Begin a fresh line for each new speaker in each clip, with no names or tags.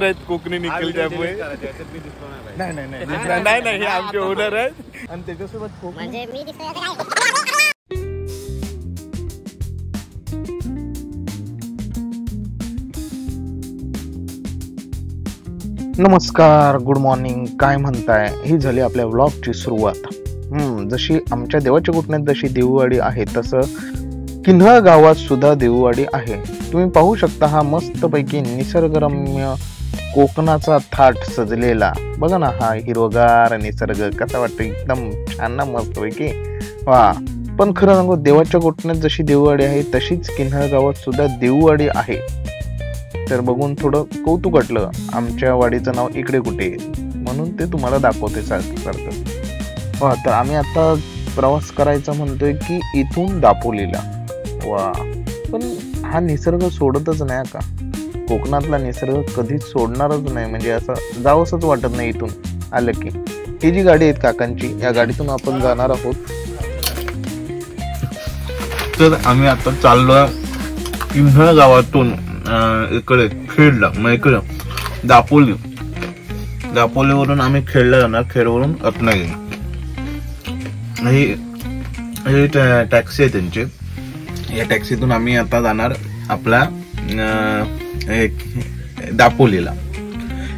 Owner आहेत कोकणी निखिल त्यामुळे नाही नाही नाही नाही नाही हे आमचे ओनर आहेत आणि त्याच्यासोबत म्हणजे मी नमस्कार, गुड मॉर्निंग. काय म्हणताय? ही झाली आपल्या व्लॉगची सुरुवात. जशी आमच्या देवाच्या घुटण्यात जशी देऊवाडी आहे तसं किन्हळ गावात सुद्धा देऊवाडी आहे. तुम्ही पाहू शकता हा मस्तपैकी निसर्गरम्य कोकणाचा थाट सजलेला. बघा ना, हा हिरवगार निसर्ग कसा वाटतं, एकदम छान ना, मस्तपैकी वा. पण खरं सांगू, देवाच्या घुटण्यात जशी देऊवाडी आहे तशीच किन्हळ गावात सुद्धा देऊवाडी आहे. तर बघून थोडं कौतुक वाटलं. आमच्या वाडीचं नाव इकडे कुठे, म्हणून ते तुम्हाला दाखवते सारखं. वा, तर आम्ही आता प्रवास करायचा म्हणतोय की इथून दापोलीला. वा, पण हा निसर्ग सोडतच नाही का. कोकणातला निसर्ग कधीच सोडणारच नाही, म्हणजे असं जावंसच वाटत नाही इथून आलं की. ही जी गाडी आहे काकांची, या गाडीतून आपण जाणार आहोत. तर आम्ही आता चाललो किन्हळ गावातून इकडे खेडला, मग इकडे दापोलीवरून आम्ही खेडला जाणार. खेडवरून रत्नागिरी. ही टॅक्सी आहे त्यांची. या टॅक्सीतून आम्ही आता जाणार आपल्या दापोलीला.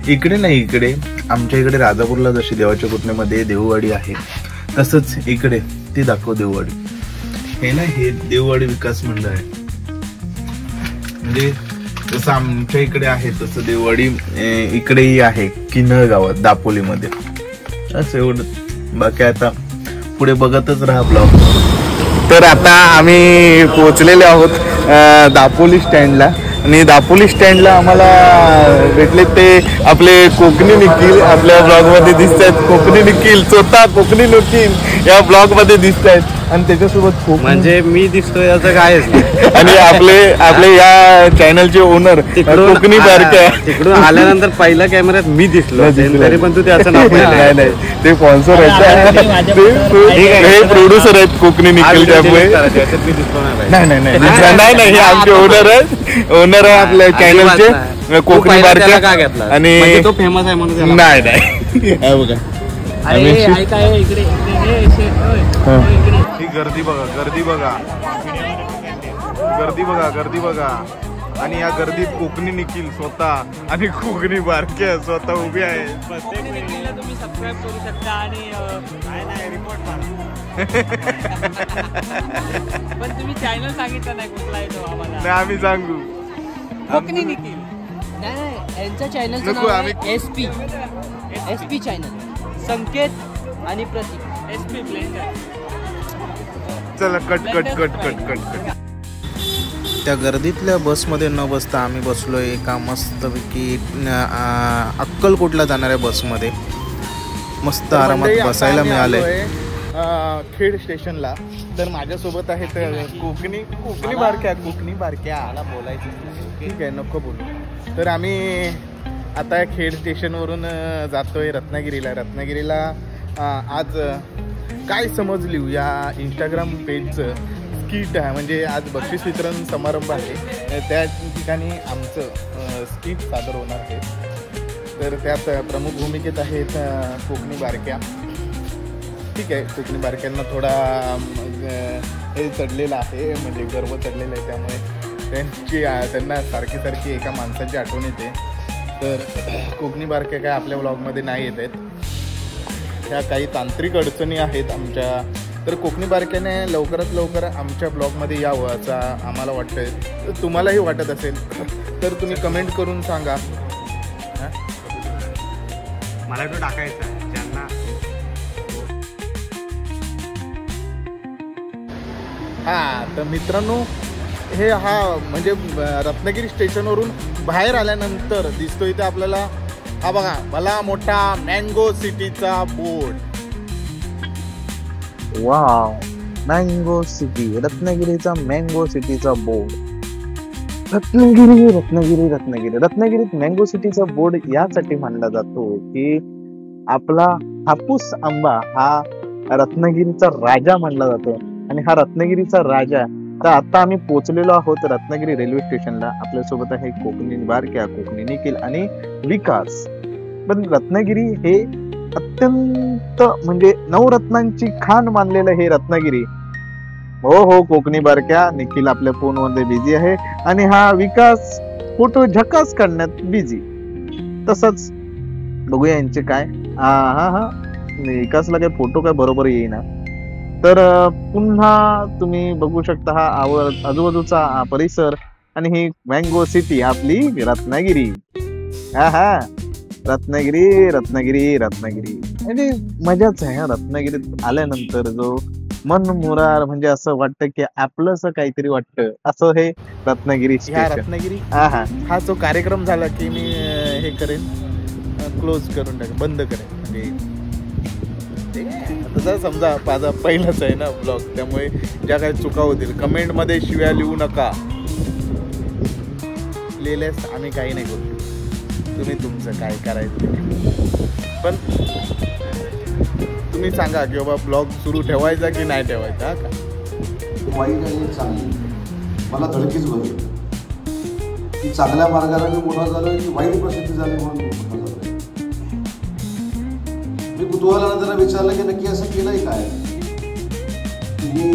इकडे नाही, इकडे आमच्या इकडे राजापूरला जशी देवाच्या घुटण्यामध्ये देऊवाडी आहे तसंच इकडे ती दाखव देऊवाडी. हे ना, हे देऊवाडी विकास मंडळ आहे. म्हणजे जसं आमच्या इकडे आहे तसं देऊवाडी इकडेही आहे किन्हळ गावात दापोलीमध्ये. असं एवढं. बाकी आता पुढे बघतच राहा ब्लॉग. तर आता आम्ही पोहोचलेले आहोत दापोली स्टँडला. आणि दापोली स्टँडला आम्हाला भेटले ते आपले कोकणी निखिल. आपल्या ब्लॉग मध्ये दिसत आहेत कोकणी निखिल, स्वतः कोकणी निखिल या ब्लॉग मध्ये दिसत आहेत. आणि त्याच्यासोबत म्हणजे मी दिसतोय याचं काय. आणि आपले या चॅनलचे ओनर कोकणी बारक्या. तिकडून आल्यानंतर पहिल्या कॅमेऱ्यात मी दिसलो, तरी पण तू त्याचं नाव नाही. ते स्पॉन्सर आहेत, हे प्रोड्युसर आहेत कोकणी निखिल त्यामुळे. नाही नाही नाही हे आमचे ओनर आहेत. ओनर आहे आपल्या चॅनलचे कोकणी बारक्या. आणि तो फेमस आहे म्हणून नाही नाही बघा. ही गर्दी बघा, गर्दी बघा, गर्दी बघा, गर्दी बघा. आणि या गर्दीत कोकणी निखिल स्वतः आणि कोकणी बारक्या स्वतः उभी आहे. तुम्ही सबस्क्राईब करू शकता आणि काय नाही रिपोर्ट मारा. पण तुम्ही चॅनल सांगितलं नाही कुठला आहे तो आम्हाला. नाही, आम्ही सांगू कोकणी निखिल. नाही, यांचं चॅनलचं नाव आहे एसपी चॅनल. संकेत आणि प्रतीक एसपी ब्लेंडर. चला cut cut cut cut cut cut. त्या गर्दीतल्या बसमध्ये न बसता आम्ही बसलोय एका मस्तपैकी अक्कलकोटला जाणाऱ्या बसमध्ये. मस्त आरामात बसायला मिळालंय खेड स्टेशनला. तर माझ्यासोबत आहेत कोकणी बारक्या. मला बोलायचं ठीक आहे, नको बोलू. तर आम्ही आता खेड स्टेशनवरून जातोय रत्नागिरीला. आज काय समज लिहू या इंस्टाग्राम पेजचं स्किट आहे. म्हणजे आज बक्षीस वितरण समारंभ आहे, त्या ठिकाणी आमचं स्किट सादर होणार आहे. तर त्यात प्रमुख भूमिकेत आहेत कोकणी बारक्या. ठीक आहे, कोकणी बारक्यांना थोडा हे चढलेला आहे, म्हणजे गर्व चढलेला आहे. त्यामुळे त्यांना सारखी एका माणसाची आठवण येते. तर कोकणी बारक्या काय आपल्या ब्लॉगमध्ये नाही येत आहेत. ह्या काही तांत्रिक अडचणी आहेत आमच्या. तर कोकणी बारक्याने लवकरात लवकर आमच्या ब्लॉगमध्ये यावं असं आम्हाला वाटतंय. तर तुम्हालाही वाटत असेल तर तुम्ही कमेंट करून सांगा. मला तो टाकायचा ज्यांना. तर मित्रांनो, हे म्हणजे रत्नागिरी स्टेशनवरून बाहेर आल्यानंतर दिसतो इथे आपल्याला हा बघा, भला मोठा मँगो सिटीचा बोर्ड. वाव, मँगो सिटी, रत्नागिरीचा मँगो सिटीचा बोर्ड. रत्नागिरीत मँगो सिटीचा बोर्ड यासाठी मानला जातो की आपला हापूस आंबा हा रत्नागिरीचा राजा मानला जातो. आणि हा रत्नागिरीचा राजा
तर आता आम्ही पोहोचलेलो आहोत रत्नागिरी रेल्वे स्टेशनला. आपल्यासोबत आहे कोकणी बारक्या, कोकणी निखिल आणि विकास. पण रत्नागिरी हे अत्यंत म्हणजे नवरत्नांची खाण मानलेलं हे रत्नागिरी. हो कोकणी बारक्या, निखिल आपल्या फोनमध्ये बिझी आहे आणि हा विकास फोटो झकास काढण्यात बिझी. तसंच बघूया यांचे काय. हा विकासला काय फोटो काय बरोबर येईना. तर पुन्हा तुम्ही बघू शकता हा आजूबाजूचा परिसर आणि ही मँगो सिटी आपली रत्नागिरी. हा रत्नागिरी रत्नागिरी रत्नागिरी म्हणजे मजाच आहे. रत्नागिरीत आल्यानंतर जो मन मुरार म्हणजे असं वाटतं की आपलं असं काहीतरी वाटतं, असं हे रत्नागिरी स्टेशन. रत्नागिरी हा जो कार्यक्रम झाला की मी हे करेन, क्लोज करून टाकेन, बंद करेन. म्हणजे आता समजा माझा पहिलाच आहे ना ब्लॉग, त्यामुळे ज्या काही चुका होतील कमेंट मध्ये शिव्या लिहू नका. लिहिल्यास आम्ही काही नाही करू, तुम्ही तुमचं काय करायचं. पण तुम्ही सांगा की बाबा ब्लॉग सुरू ठेवायचा की नाही ठेवायचा. का
वाईट आणि चांगली मला धडकीच बघेल की चांगल्या मार्गाला मी मोठा झालो की वाईट प्रसिद्धी झाली म्हणून मोठा झालो. मी कुतूहलानं जरा विचारलं की नक्की असं केलंय काय की मी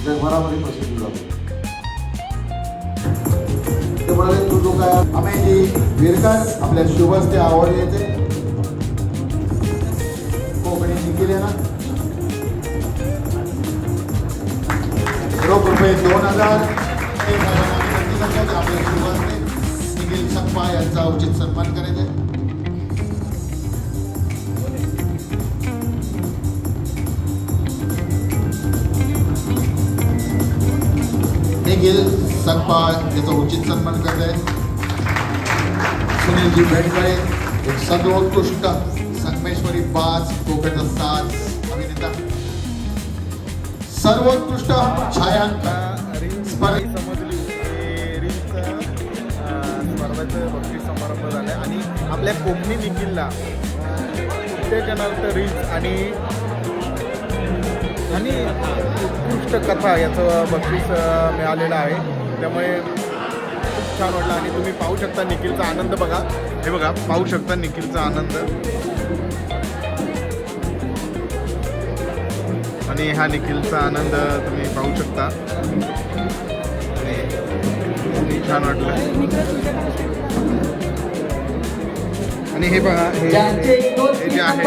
जगभरामध्ये प्रसिद्धी झालो. ते म्हणाले तू जो काय आम्ही वेरकार आपल्या शुभस्ते आवडले येते कोकणी निघेले ना. रोख रुपये 2000 आपल्या शुभस्ते निखिल सकपा यांचा उचित सन्मान करायचा. निखिल सकपा याचा उचित सन्मान करत आहे. सुनीलजी भेटकडे एक सर्वोत्कृष्ट संगमेश्वरी 5 कोकणचा 7 अभिनेता, सर्वोत्कृष्ट छायांकन
स्पर्धेचं बक्षीस समारंभ झालाय आणि आपल्या कोकणी निखिलला उत्तेजनार्थ रील्स आणि उत्कृष्ट कथा याचं बक्षीस मिळालेलं आहे. त्यामुळे खूप छान वाटलं आणि तुम्ही पाहू शकता निखिलचा आनंद. बघा हे बघा, पाहू शकता निखिलचा आनंद. आणि हा निखिलचा आनंद तुम्ही पाहू शकता. आणि छान वाटलं. आणि हे बघा हे जे आहे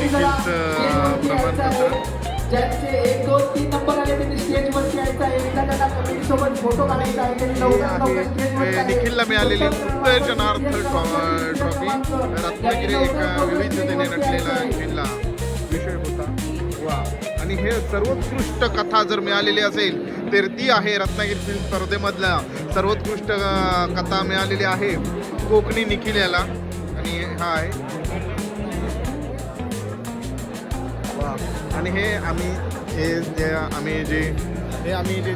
निखिलचं प्रमाणपत्र.
ज्यांचे 1, 2, 3 नंबर आले त्यांनी स्टेजवरती यायचं आहे. एखाद्याला कमिटीसोबत फोटो काढायचा आहे. त्यांनी लवकर
निखिलला मिळालेली उत्तेजनार्थ ट्रॉफी. रत्नागिरी एका विविधतेने नटलेला जिल्हा विषय होता. वा. आणि हे सर्वोत्कृष्ट कथा जर मिळालेली असेल तर ती आहे रत्नागिरी फिल्म स्पर्धेमधला सर्वोत्कृष्ट कथा मिळालेली आहे कोकणी निखिल याला. आणि हा आहे आणि हे आम्ही जे आम्ही जे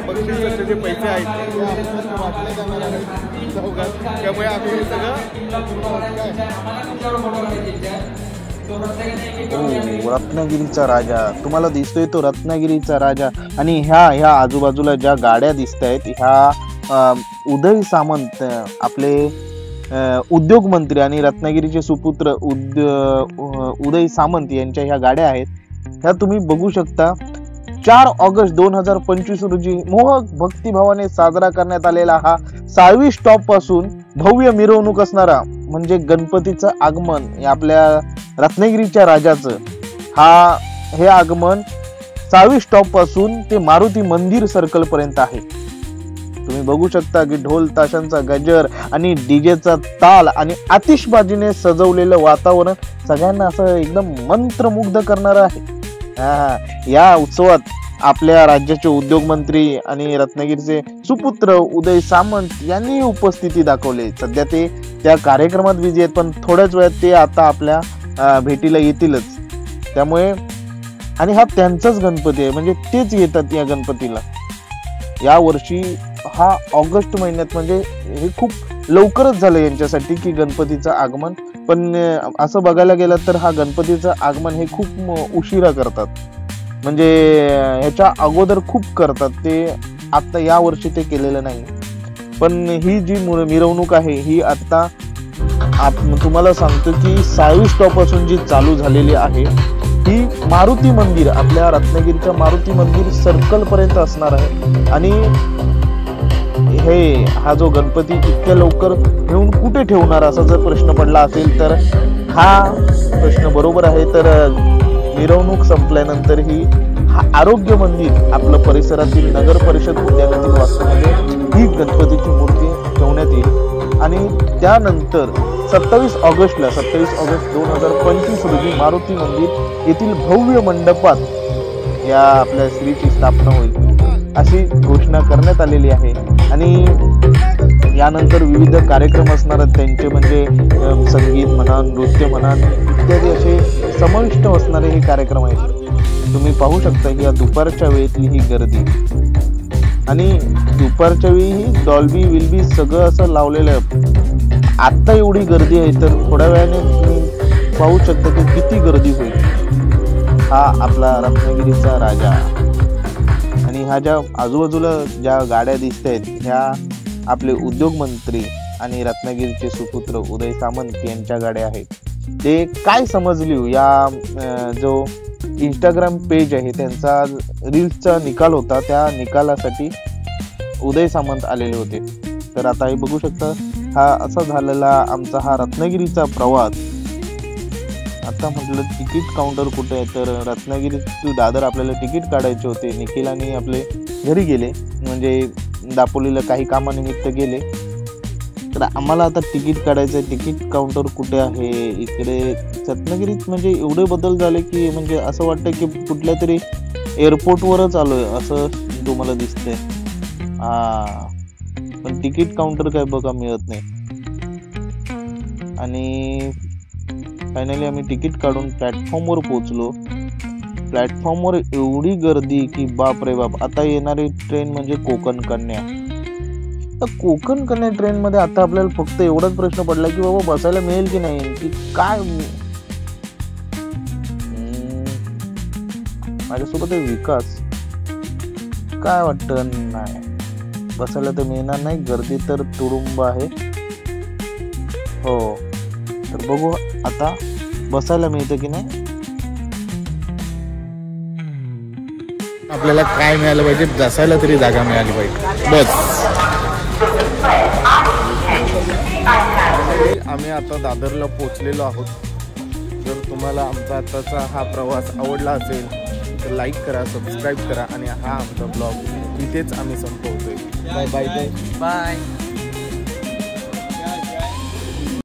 बक्षिसाचे जे पैसे आहेत वाटले जाणार आहेत त्यामुळे आम्ही हे सगळं रत्नागिरीचा राजा तुम्हाला दिसतोय, तो रत्नागिरीचा राजा. आणि ह्या आजूबाजूला ज्या गाड्या दिसत आहेत ह्या उदय सामंत आपले उद्योग मंत्री आणि रत्नागिरीचे सुपुत्र उदय सामंत यांच्या ह्या गाड्या आहेत. ह्या तुम्ही बघू शकता. 4 ऑगस्ट 2025 रोजी मोहक भक्तिभावाने साजरा करण्यात आलेला हा 6वी स्टॉप पासून भव्य मिरवणूक असणारा म्हणजे गणपतीचं आगमन आपल्या रत्नागिरीच्या राजाचं हे आगमन 6वी स्टॉप पासून ते मारुती मंदिर सर्कल पर्यंत आहे. तुम्ही बघू शकता की ढोल ताशांचा गजर आणि डीजेचा ताल आणि आतिषबाजीने सजवलेलं वातावरण सगळ्यांना असं एकदम मंत्रमुग्ध करणारं आहे. या उत्सवात आपल्या राज्याचे उद्योग मंत्री आणि रत्नागिरीचे सुपुत्र उदय सामंत यांनी उपस्थिती दाखवली. सध्या ते त्या कार्यक्रमात बिझी आहेत, पण थोड्याच वेळात ते आता आपल्या भेटीला येतीलच. त्यामुळे आणि हा त्यांचाच गणपती आहे, म्हणजे तेच येतात या गणपतीला. या वर्षी हा ऑगस्ट महिन्यात म्हणजे हे खूप लवकरच झालं यांच्यासाठी की गणपतीचं आगमन. पण असं बघायला गेलं तर हा गणपतीचं आगमन हे खूप उशिरा करतात, म्हणजे ह्याच्या अगोदर खूप करतात ते. आता या वर्षी ते केलेलं नाही. पण ही जी मिरवणूक आहे ही आता तुम्हाला सांगतो की 27 स्टॉप पासून जी चालू झालेली आहे ही मारुती मंदिर, आपल्या रत्नागिरीच्या मारुती मंदिर सर्कल पर्यंत असणार आहे. आणि हा जो गणपती इतक्या लवकर नेऊन कुठे ठेवणार असा जर प्रश्न पडला असेल तर हा प्रश्न बरोबर आहे. तर मिरवणूक संपल्यानंतर ही आरोग्य मंदिर आपलं परिसरातील नगर परिषद उद्यानातील वास्तूमध्ये ही गणपतीची मूर्ती ठेवण्यात येईल. आणि त्यानंतर 27 ऑगस्ट 2025 रोजी मारुती मंदिर येथील भव्य मंडपात या आपल्या श्रीची स्थापना होईल अशी घोषणा करण्यात आलेली आहे. आणि यानंतर विविध कार्यक्रम असणार त्यांचे, म्हणजे संगीत म्हणा, नृत्य म्हणा इत्यादी असे समाविष्ट असणारे हे कार्यक्रम आहेत. तुम्ही पाहू शकता की या दुपारच्या वेळेतली ही गर्दी, आणि दुपारच्या वेळी ही डॉल्बी विल्बी सगळं असं लावलेलं आहे. आता एवढी गर्दी आहे तर थोड्या वेळाने तुम्ही पाहू शकता की किती गर्दी होईल. हा आपला रत्नागिरीचा राजा. आणि ह्या ज्या आजूबाजूला ज्या गाड्या दिसत आहेत ह्या आपले उद्योग मंत्री आणि रत्नागिरीचे सुपुत्र उदय सामंत यांच्या गाड्या आहेत. ते काय समजली या जो इंस्टाग्राम पेज आहे त्यांचा रील्सचा निकाल होता, त्या निकालासाठी उदय सामंत आलेले होते. तर आता हे बघू शकता हा असा झालेला आमचा हा रत्नागिरीचा प्रवास. आता म्हटलं तिकीट काउंटर कुठे आहे, तर रत्नागिरी दादर आपल्याला तिकीट काढायचे होते. निखिल आणि आपले घरी गेले, म्हणजे दापोलीला काही कामानिमित्त गेले. तर आम्हाला आता तिकीट काढायचं आहे. तिकीट काउंटर कुठे आहे इकडे रत्नागिरीत, म्हणजे एवढे बदल झाले की म्हणजे असं वाटतं की कुठल्या तरी एअरपोर्टवरच आलोय असं तुम्हाला दिसतंय. पण तिकीट काउंटर काय बघा मिळत नाही. आणि फायनली आम्ही तिकीट काढून प्लॅटफॉर्मवर पोहोचलो. प्लॅटफॉर्मवर एवढी गर्दी की बाप रे बाप. आता येणारी ट्रेन म्हणजे कोकण कन्या. तर कोकण कन्या ट्रेन मध्ये आता आपल्याला फक्त एवढाच प्रश्न पडला की बाबा बसायला मिळेल की नाही, की काय. माझ्यासोबत आहे विकास. काय वाटतं, नाही बसायला तर मिळणार नाही, गर्दी तर तुडुंब आहे. हो, तर बघू आता बसायला मिळतं की नाही.
आपल्याला काय मिळालं पाहिजे, बसायला तरी जागा मिळाली पाहिजे बस.
आम्ही आता दादरला पोहोचलेलो आहोत. जर तुम्हाला आमचा आताचा हा प्रवास आवडला असेल तर लाईक करा, सबस्क्राईब करा. आणि हा आमचा ब्लॉग इथेच आम्ही संपवतोय. Bye bye bye.